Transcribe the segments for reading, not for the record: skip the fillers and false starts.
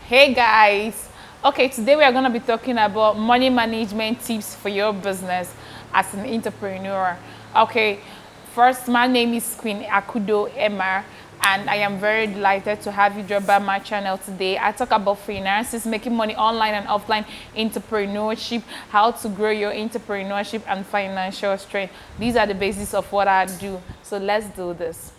Hey guys, okay, today we are going to be talking about money management tips for your business as an entrepreneur. Okay, first, my name is Queen Akudo Emma, and I am very delighted to have you drop by my channel today. I talk about finances, making money online and offline, entrepreneurship, how to grow your entrepreneurship, and financial strength. These are the basis of what I do. So let's do this.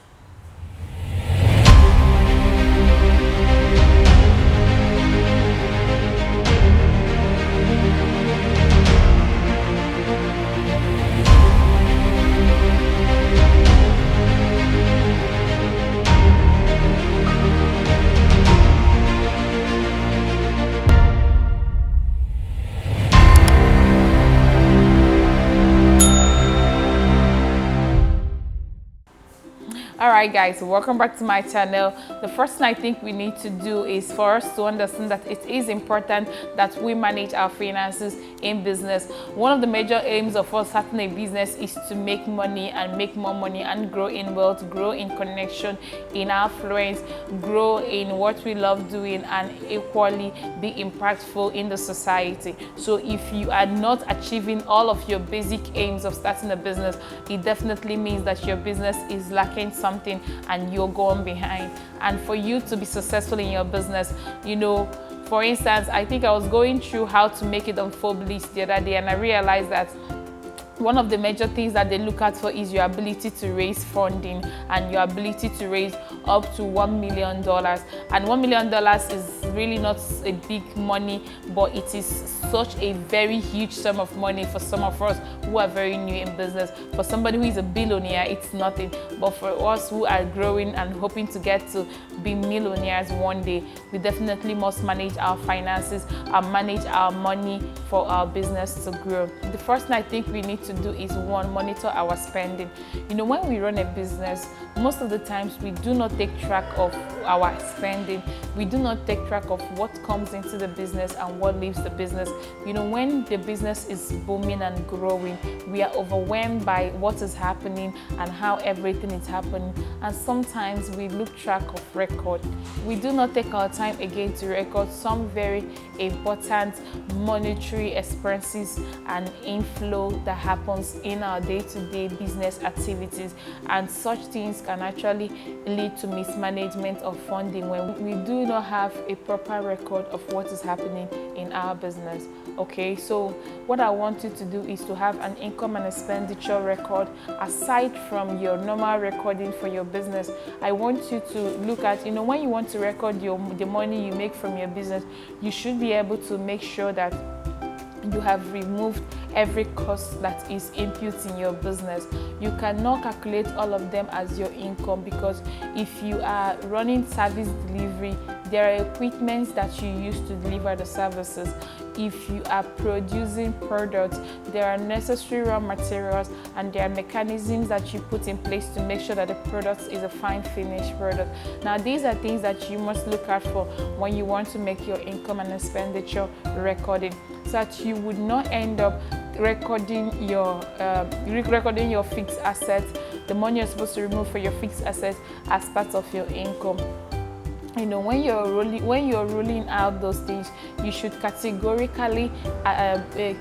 All right guys, welcome back to my channel. The first thing I think we need to do is for us to understand that it is important that we manage our finances in business. One of the major aims of us starting a business is to make money and make more money and grow in wealth, grow in connection, in affluence, grow in what we love doing, and equally be impactful in the society. So if you are not achieving all of your basic aims of starting a business, it definitely means that your business is lacking something and you're going behind. And for you to be successful in your business, for instance, I think I was going through how to make it on Forbes the other day, and I realized that one of the major things that they look at for is your ability to raise funding and your ability to raise up to $1 million. And $1 million is really not a big money, but it is such a very huge sum of money for some of us who are very new in business. For somebody who is a billionaire, it's nothing. But for us who are growing and hoping to get to be millionaires one day, we definitely must manage our finances and manage our money for our business to grow. The first thing I think we need to do is, one, monitor our spending. When we run a business, most of the times we do not take track of our spending. We do not take track of what comes into the business and what leaves the business. When the business is booming and growing, we are overwhelmed by what is happening and how everything is happening. And sometimes we lose track of record. We do not take our time again to record some very important monetary expenses and inflow that happens in our day-to-day business activities. And such things can actually lead to mismanagement of funding when we do not have a proper record of what is happening in our business. Okay, so what I want you to do is to have an income and expenditure record aside from your normal recording for your business. I want you to look at, when you want to record the money you make from your business, you should be able to make sure that you have removed every cost that is input in your business. You cannot calculate all of them as your income, because if you are running service delivery, there are equipments that you use to deliver the services. If you are producing products, there are necessary raw materials and there are mechanisms that you put in place to make sure that the product is a fine finished product. Now, these are things that you must look out for when you want to make your income and expenditure recording, so that you would not end up recording your fixed assets, the money you're supposed to remove for your fixed assets, as part of your income. When you're ruling out those things, you should categorically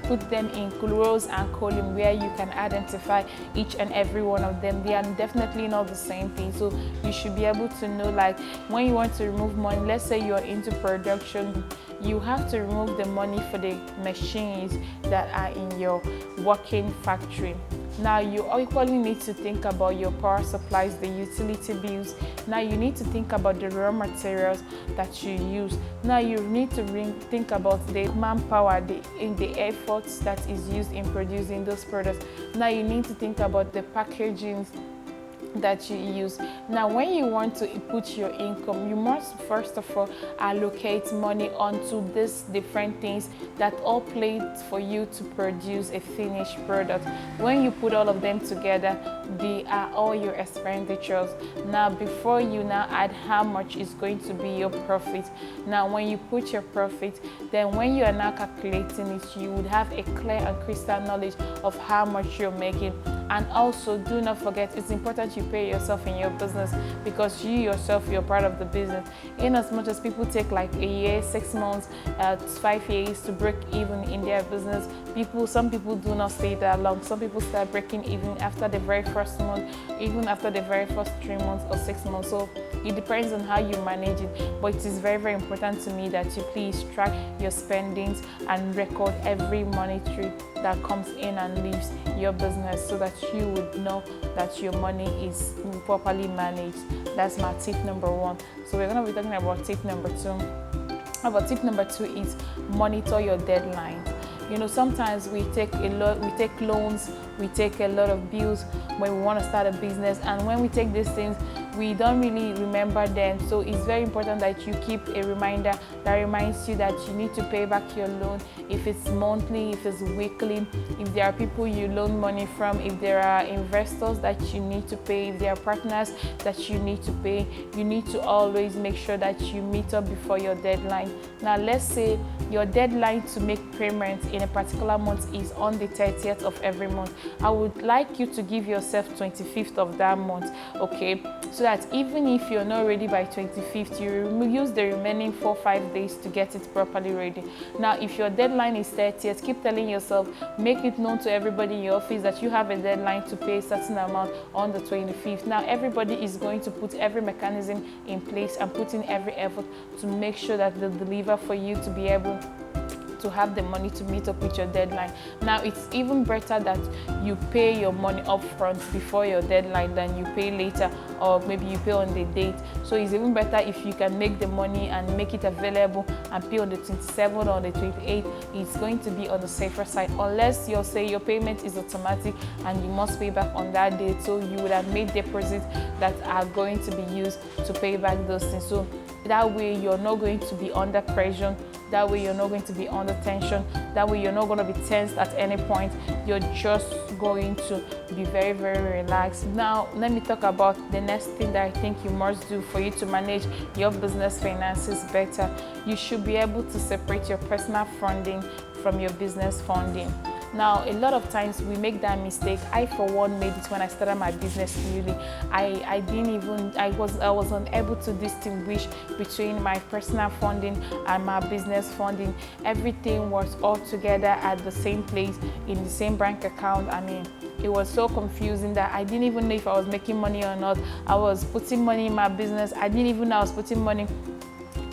put them in rows and columns where you can identify each and every one of them. They are definitely not the same thing, so you should be able to know, like, when you want to remove money, let's say you're into production, you have to remove the money for the machines that are in your working factory. Now, you equally need to think about your power supplies, the utility bills. Now, you need to think about the raw materials that you use. Now, you need to think about the manpower, the efforts that is used in producing those products. Now, you need to think about the packaging that you use. Now, when you want to put your income, you must first of all allocate money onto these different things that all play for you to produce a finished product. When you put all of them together, they are all your expenditures. Now, before you now add how much is going to be your profit. Now, when you put your profit, then when you are now calculating it, you would have a clear and crystal knowledge of how much you're making. And also, do not forget, it's important you pay yourself in your business, because you yourself, you're part of the business. In as much as people take like a year, 6 months, 5 years to break even in their business, some people do not stay that long. Some people start breaking even after the very first month, even after the very first 3 months or 6 months. So it depends on how you manage it, but it is very, very important to me that you please track your spendings and record every monetary that comes in and leaves your business, so that you would know that your money is properly managed. That's my tip number 1. So we're going to be talking about tip number 2. Tip number 2 is monitor your deadlines. Sometimes we take loans, we take a lot of bills when we want to start a business, and when we take these things, we don't really remember them. So it's very important that you keep a reminder that reminds you that you need to pay back your loan, if it's monthly, if it's weekly, if there are people you loan money from, if there are investors that you need to pay, if there are partners that you need to pay. You need to always make sure that you meet up before your deadline. Now, let's say your deadline to make payments in a particular month is on the 30th of every month. I would like you to give yourself 25th of that month, okay? So that even if you're not ready by 25th, you use the remaining 4-5 days to get it properly ready. Now, if your deadline is 30th, keep telling yourself, make it known to everybody in your office that you have a deadline to pay a certain amount on the 25th. Now, everybody is going to put every mechanism in place and put in every effort to make sure that they deliver for you to be able to have the money to meet up with your deadline. Now, it's even better that you pay your money up front before your deadline than you pay later, or maybe you pay on the date. So it's even better if you can make the money and make it available and pay on the 27th or the 28th. It's going to be on the safer side, unless you say your payment is automatic and you must pay back on that date. So you would have made deposits that are going to be used to pay back those things. So that way you're not going to be under pressure. That way you're not going to be under tension. That way you're not going to be tensed at any point. You're just going to be very, very relaxed. Now, let me talk about the next thing that I think you must do for you to manage your business finances better. You should be able to separate your personal funding from your business funding. Now, a lot of times we make that mistake. I, for one, made it when I started my business newly. I was unable to distinguish between my personal funding and my business funding. Everything was all together at the same place in the same bank account. It was so confusing that I didn't even know if I was making money or not. I was putting money in my business. I didn't even know I was putting money,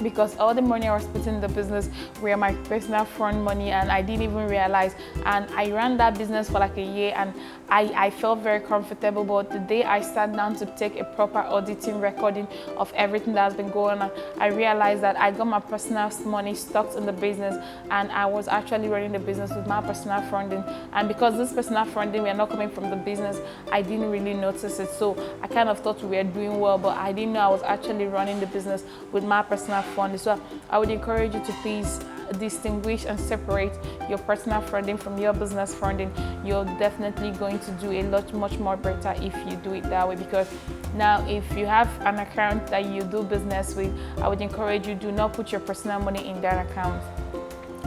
because all the money I was putting in the business were my personal fund money, and I didn't even realize. And I ran that business for like a year, and I felt very comfortable. But the day I sat down to take a proper auditing recording of everything that's been going on, I realized that I got my personal money stuck in the business, and I was actually running the business with my personal funding. And because this personal funding were not coming from the business, I didn't really notice it. So I kind of thought we were doing well, but I didn't know I was actually running the business with my personal funding. So I would encourage you to please distinguish and separate your personal funding from your business funding. You're definitely going to do a much more better if you do it that way. Because now, if you have an account that you do business with, I would encourage you, do not put your personal money in that account.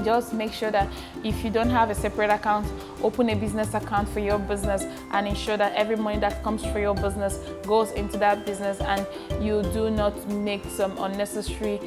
Just make sure that if you don't have a separate account, open a business account for your business and ensure that every money that comes for your business goes into that business, and you do not make some unnecessary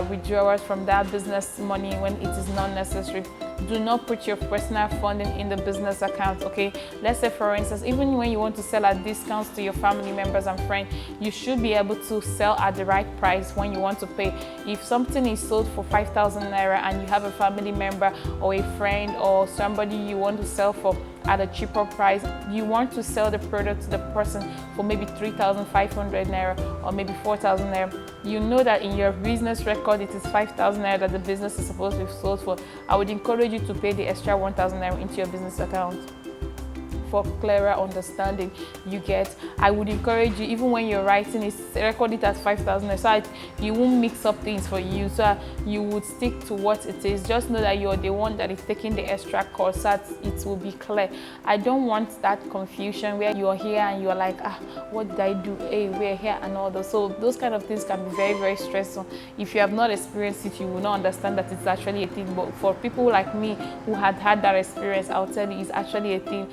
withdrawals from that business money when it is not necessary. Do not put your personal funding in the business account, okay? Let's say, for instance, even when you want to sell at discounts to your family members and friends, you should be able to sell at the right price when you want to pay. If something is sold for 5,000 naira and you have a family member or a friend or somebody you want to sell for at a cheaper price, you want to sell the product to the person for maybe 3,500 naira or maybe 4,000 naira. You know that in your business record it is 5,000 naira that the business is supposed to be sold for. I would encourage you to pay the extra 1,000 naira into your business account for clearer understanding. You get, I would encourage you, even when you're writing it, record it at 5,000 so you won't mix up things for you, so you would stick to what it is. Just know that you're the one that is taking the extra cost, so that it will be clear. I don't want that confusion where you're here and you're like, what did I do? Hey, we're here and all that. So those kind of things can be very, very stressful. If you have not experienced it, you will not understand that it's actually a thing. But for people like me who had that experience, I'll tell you, it's actually a thing.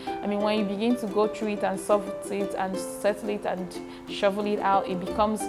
when you begin to go through it and solve it and settle it and shovel it out, it becomes,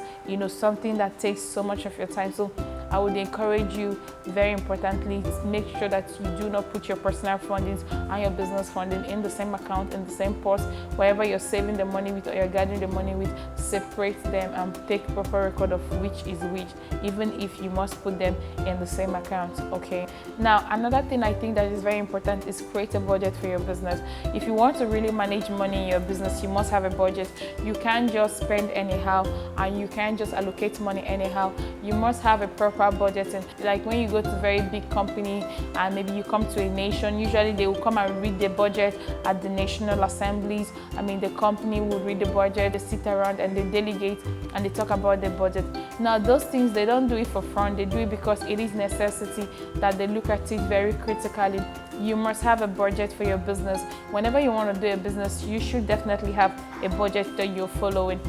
something that takes so much of your time. So I would encourage you, very importantly, to make sure that you do not put your personal fundings and your business funding in the same account, in the same pot. Wherever you're saving the money with or you're gathering the money with, separate them and take proper record of which is which, even if you must put them in the same account. Okay. Now, another thing I think that is very important is create a budget for your business. If you want to really manage money in your business, you must have a budget. You can't just spend anyhow, and you can't just allocate money anyhow. You must have a proper budgeting. Like when you go to a very big company and maybe you come to a nation, usually they will come and read the budget at the national assemblies. The company will read the budget, they sit around and they delegate and they talk about the budget. Now those things, they don't do it for fun, they do it because it is necessity that they look at it very critically. You must have a budget for your business. Whenever you want to do a business, you should definitely have a budget that you're following.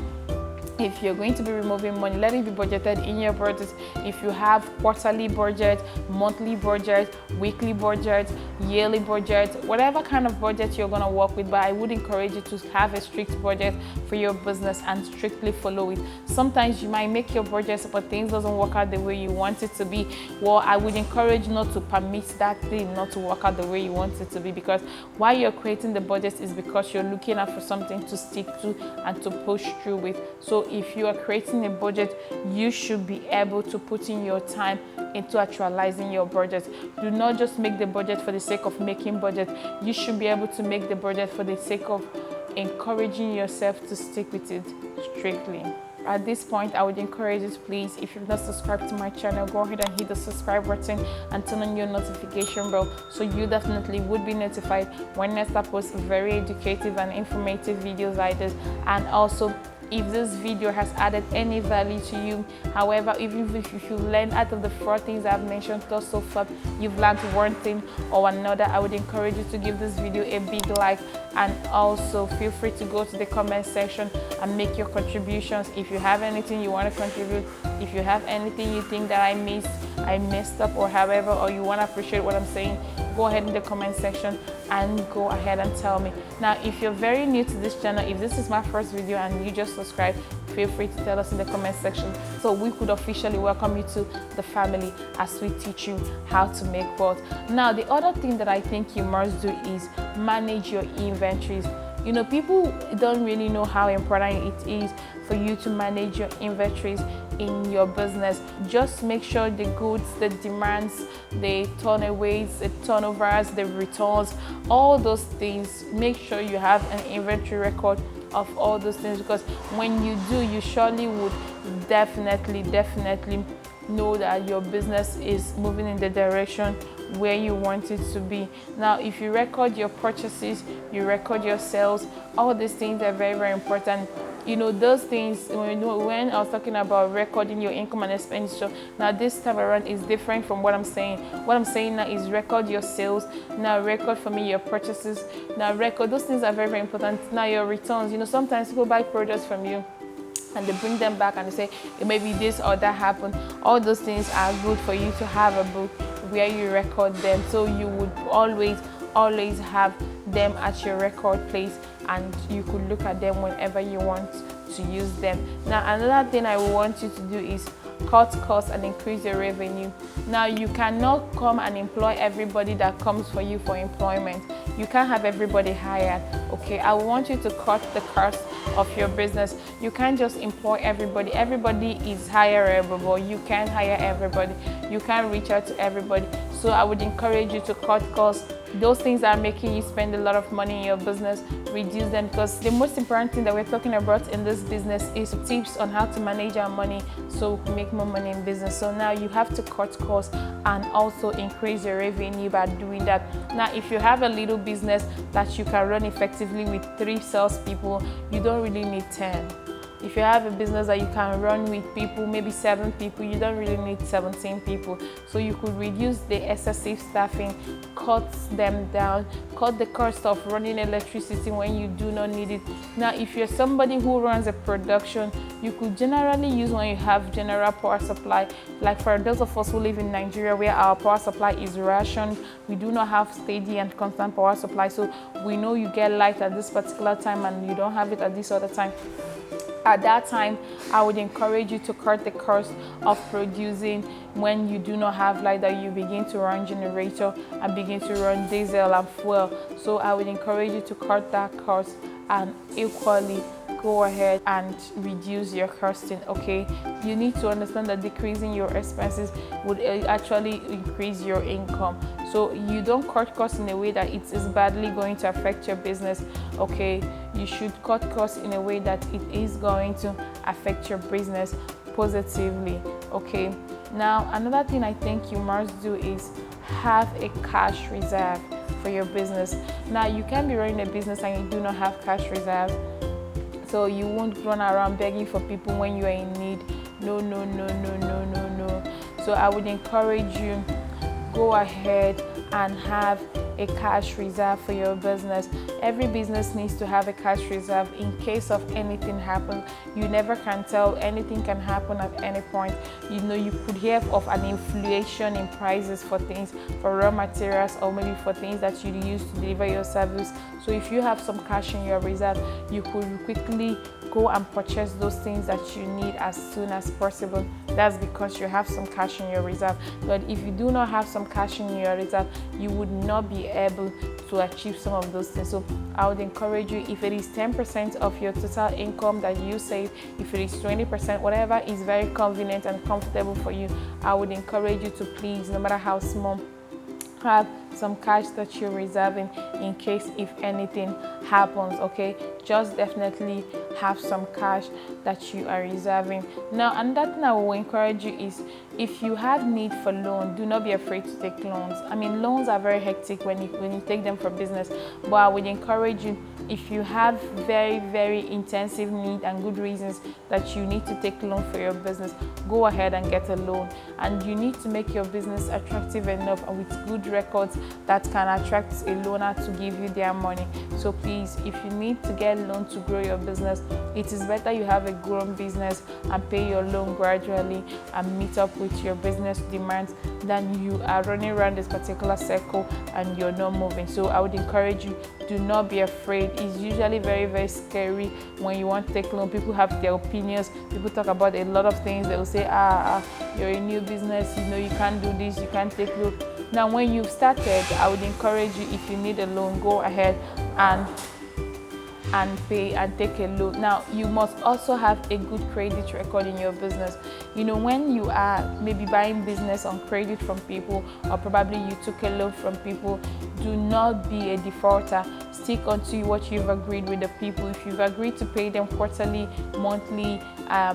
If you're going to be removing money, let it be budgeted in your budget. If you have quarterly budget, monthly budget, weekly budget, yearly budget, whatever kind of budget you're going to work with, but I would encourage you to have a strict budget for your business and strictly follow it. Sometimes you might make your budget, but things doesn't work out the way you want it to be. Well, I would encourage not to permit that thing not to work out the way you want it to be, because while you're creating the budget is because you're looking out for something to stick to and to push through with. So if you are creating a budget, you should be able to put in your time into actualizing your budget. Do not just make the budget for the sake of making budget. You should be able to make the budget for the sake of encouraging yourself to stick with it strictly. At this point, I would encourage you, please, if you've not subscribed to my channel, go ahead and hit the subscribe button and turn on your notification bell so you definitely would be notified when next I post very educative and informative videos like this. And also, if this video has added any value to you, however, even if you learn out of the 4 things I've mentioned so far, you've learned one thing or another, I would encourage you to give this video a big like, and also feel free to go to the comment section and make your contributions. If you have anything you want to contribute, if you have anything you think that I messed up, or however, or you want to appreciate what I'm saying, go ahead in the comment section and go ahead and tell me. Now, if you're very new to this channel, if this is my first video and you just subscribed, feel free to tell us in the comment section so we could officially welcome you to the family as we teach you how to make wealth. Now, the other thing that I think you must do is manage your inventories. People don't really know how important it is for you to manage your inventories in your business. Just make sure the goods, the demands, the turnaways, the turnovers, the returns, all those things, make sure you have an inventory record of all those things, because when you do, you surely would definitely know that your business is moving in the direction where you want it to be. Now, if you record your purchases, you record your sales, all these things are very important. Those things, when I was talking about recording your income and expenditure, now this time around is different from what I'm saying. What I'm saying now is record your sales, now record for me your purchases, now record, those things are very important. Now your returns, sometimes people buy products from you and they bring them back and they say, maybe this or that happened. All those things are good for you to have a book where you record them, so you would always have them at your record place and you could look at them whenever you want to use them. Now, another thing I want you to do is cut costs and increase your revenue. Now, you cannot come and employ everybody that comes for you for employment. You can't have everybody hired. Okay, I want you to cut the cost of your business. You can't just employ everybody. Everybody is hireable, but you can't hire everybody. You can't reach out to everybody. So I would encourage you to cut costs. Those things that are making you spend a lot of money in your business, reduce them, because the most important thing that we're talking about in this business is tips on how to manage our money so we can make more money in business. So now you have to cut costs and also increase your revenue by doing that. Now, if you have a little business that you can run effectively with 3 salespeople, you don't really need 10. If you have a business that you can run with people, maybe 7 people, you don't really need 17 people. So you could reduce the excessive staffing, cut them down, cut the cost of running electricity when you do not need it. Now, if you're somebody who runs a production, you could generally use when you have general power supply. Like for those of us who live in Nigeria where our power supply is rationed, we do not have steady and constant power supply. So we know you get light at this particular time and you don't have it at this other time. At that time, I would encourage you to cut the cost of producing when you do not have light, that you begin to run generator and begin to run diesel and fuel. So I would encourage you to cut that cost and equally go ahead and reduce your costing. Okay, you need to understand that decreasing your expenses would actually increase your income. So you don't cut costs in a way that it is badly going to affect your business. Okay, you should cut costs in a way that it is going to affect your business positively. Okay, now another thing I think you must do is have a cash reserve for your business. Now, you can be running a business and you do not have cash reserve, so you won't run around begging for people when you are in need. No. So I would encourage you, go ahead and have a cash reserve for your business. Every business needs to have a cash reserve in case of anything happens. You never can tell, anything can happen at any point. You know, you could hear of an inflation in prices for things, for raw materials, or maybe for things that you use to deliver your service. So if you have some cash in your reserve, you could quickly go and purchase those things that you need as soon as possible. That's because you have some cash in your reserve. But if you do not have some cash in your reserve, you would not be able to achieve some of those things. So I would encourage you, if it is 10% of your total income that you save, if it is 20%, whatever is very convenient and comfortable for you, I would encourage you to please, no matter how small, have some cash that you're reserving in case if anything happens. Okay, just definitely have some cash that you are reserving. Now, another thing I will encourage you is, if you have need for loan, do not be afraid to take loans. I mean, loans are very hectic when you take them for business, but I would encourage you, if you have very intensive need and good reasons that you need to take loan for your business, go ahead and get a loan. And you need to make your business attractive enough and with good records that can attract a loaner to give you their money. So please, if you need to get a loan to grow your business, it is better you have a grown business and pay your loan gradually and meet up with your business demands than you are running around this particular circle and you're not moving. So I would encourage you, do not be afraid. It's usually very scary when you want to take loan. People have their opinions. People talk about a lot of things. They will say, you're a new business, you know, you can't do this, you can't take loan. Now, when you've started, I would encourage you, if you need a loan, go ahead and pay and take a loan. Now, you must also have a good credit record in your business. You know, when you are maybe buying business on credit from people, or probably you took a loan from people, do not be a defaulter. Stick onto what you've agreed with the people. If you've agreed to pay them quarterly, monthly,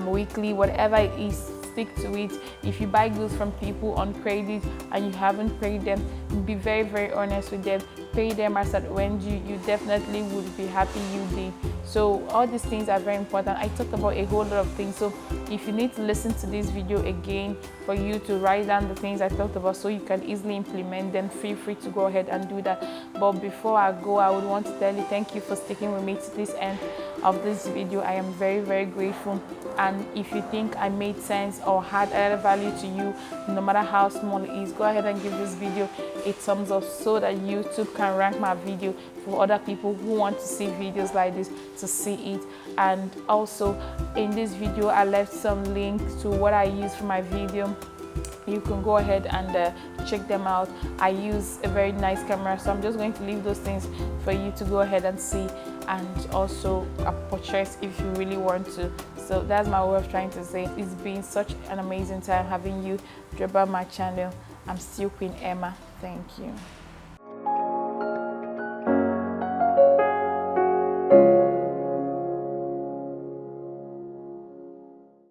weekly, whatever it is, stick to it. If you buy goods from people on credit and you haven't paid them, be very honest with them. Pay them as at when you definitely would be happy you did. So all these things are very important. I talked about a whole lot of things. So if you need to listen to this video again for you to write down the things I talked about so you can easily implement them, feel free to go ahead and do that. But before I go, I would want to tell you thank you for sticking with me to this end of this video. I am very grateful. And if you think I made sense or had added value to you, no matter how small it is, go ahead and give this video a thumbs up so that YouTube can rank my video for other people who want to see videos like this to see it. And also in this video, I left some links to what I use for my video. You can go ahead and check them out. I use a very nice camera, so I'm just going to leave those things for you to go ahead and see, and also purchase if you really want to. So that's my way of trying to say it's been such an amazing time having you drop by my channel. I'm still Queen Emma. Thank you.